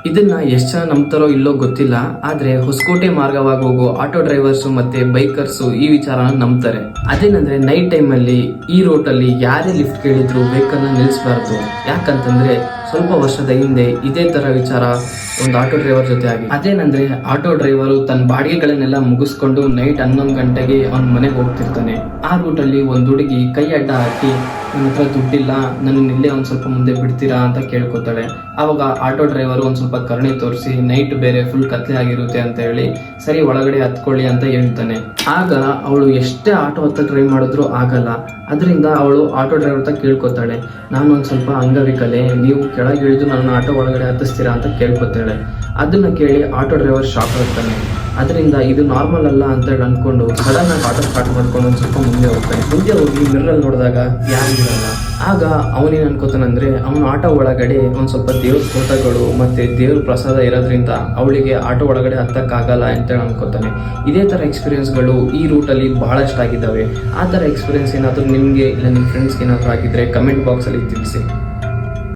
ಇದನ್ನ ಎಷ್ಟು ಜನ ನಂಬ್ತಾರೋ ಇಲ್ಲೋ ಗೊತ್ತಿಲ್ಲ, ಆದ್ರೆ ಹೊಸಕೋಟೆ ಮಾರ್ಗವಾಗಿ ಹೋಗೋ ಆಟೋ ಡ್ರೈವರ್ಸ್ ಮತ್ತೆ ಬೈಕರ್ಸ್ ಈ ವಿಚಾರನ ನಂಬ್ತಾರೆ. ಅದೇನಂದ್ರೆ ನೈಟ್ ಟೈಮ್ ಅಲ್ಲಿ ಈ ರೋಡ್ ಅಲ್ಲಿ ಯಾರೇ ಲಿಫ್ಟ್ ಕೇಳಿದ್ರು ವೆಹಿಕಲ್ ನ ನಿಲ್ಲಿಸಬಾರ್ದು. ಯಾಕಂತಂದ್ರೆ ಸ್ವಲ್ಪ ವರ್ಷದ ಹಿಂದೆ ಇದೇ ತರ ವಿಚಾರ ಒಂದು ಆಟೋ ಡ್ರೈವರ್ ಜೊತೆ ಆಗಿ. ಅದೇನಂದ್ರೆ ಆಟೋ ಡ್ರೈವರು ತನ್ನ ಬಾಡಿಗೆಗಳನ್ನೆಲ್ಲ ಮುಗಿಸ್ಕೊಂಡು ನೈಟ್ 11 ಗಂಟೆಗೆ ಅವ್ನ ಮನೆಗೆ ಹೋಗ್ತಿರ್ತಾನೆ. ಆ ರೂಟ್ ಅಲ್ಲಿ ಒಂದು ಹುಡುಗಿ ಕೈ ಅಡ್ಡ ಹಾಕಿ, ನನ್ನ ಹತ್ರ ದುಡ್ಡಿಲ್ಲ, ನನ್ನ ಇಲ್ಲೇ ಒಂದ್ ಸ್ವಲ್ಪ ಮುಂದೆ ಬಿಡ್ತೀರಾ ಅಂತ ಕೇಳ್ಕೊತಾಳೆ. ಅವಾಗ ಆಟೋ ಡ್ರೈವರ್ ಒಂದ್ ಸ್ವಲ್ಪ ಕರುಣೆ ತೋರಿಸಿ, ನೈಟ್ ಬೇರೆ ಫುಲ್ ಕತ್ಲೆ ಆಗಿರುತ್ತೆ ಅಂತ ಹೇಳಿ ಸರಿ ಒಳಗಡೆ ಹತ್ಕೊಳ್ಳಿ ಅಂತ ಹೇಳ್ತಾನೆ. ಆಗ ಅವಳು ಎಷ್ಟೇ ಆಟೋ ಹತ್ತ ಟ್ರೈ ಮಾಡಿದ್ರು ಆಗಲ್ಲ. ಅದರಿಂದ ಅವಳು ಆಟೋ ಡ್ರೈವರ್ ಹತ್ರ ಕೇಳ್ಕೊತಾಳೆ, ನಾನು ಒಂದ್ ಸ್ವಲ್ಪ ಅಂಗವಿಕಲೆ, ನೀವು ಕೆಳಗೆ ಇಳಿದು ನನ್ನ ಆಟೋ ಒಳಗಡೆ ಹತ್ತಿಸ್ತೀರಾ ಅಂತ ಕೇಳ್ಕೊತಾಳೆ. ಅದನ್ನ ಕೇಳಿ ಆಟೋ ಡ್ರೈವರ್ ಶಾಕ್ ಆಗ್ತಾನೆ. ಅದರಿಂದ ಇದು ನಾರ್ಮಲ್ ಅಲ್ಲ ಅಂತ ಹೇಳಿ ಅನ್ಕೊಂಡು ಸಡನ್ ಆಗಿ ಆಟೋ ಸ್ಟಾರ್ಟ್ ಮಾಡ್ಕೊಂಡು ಒಂದ್ ಸ್ವಲ್ಪ ಮುಂದೆ ಹೋಗ್ತಾನೆ. ಮುಂದೆ ಹೋಗಿ ಮಿರರ್ ನೋಡಿದಾಗ ಯಾರಿರಲ್ಲ. ಆಗ ಅವನೇನ್ ಅನ್ಕೋತಾನಂದ್ರೆ ಅವನ ಆಟೋ ಒಳಗಡೆ ಒಂದ್ ಸ್ವಲ್ಪ ದೇವ್ರ ಫೋಟೋಗಳು ಮತ್ತೆ ದೇವ್ರ ಪ್ರಸಾದ ಇರೋದ್ರಿಂದ ಅವಳಿಗೆ ಆಟೋ ಒಳಗಡೆ ಹತ್ತಕ್ಕಾಗಲ್ಲ ಅಂತೇಳಿ ಅನ್ಕೋತಾನೆ. ಇದೇ ತರ ಎಕ್ಸ್ಪೀರಿಯನ್ಸ್ಗಳು ಈ ರೂಟಲ್ಲಿ ಬಹಳಷ್ಟು ಆಗಿದ್ದಾವೆ. ಆ ತರ ಎಕ್ಸ್ಪೀರಿಯನ್ಸ್ ಏನಾದರೂ ನಿಮಗೆ ಇಲ್ಲ ನಿಮ್ಮ ಫ್ರೆಂಡ್ಸ್ಗೆ ಏನಾದರೂ ಆಗಿದ್ರೆ ಕಮೆಂಟ್ ಬಾಕ್ಸಲ್ಲಿ ತಿಳಿಸಿ.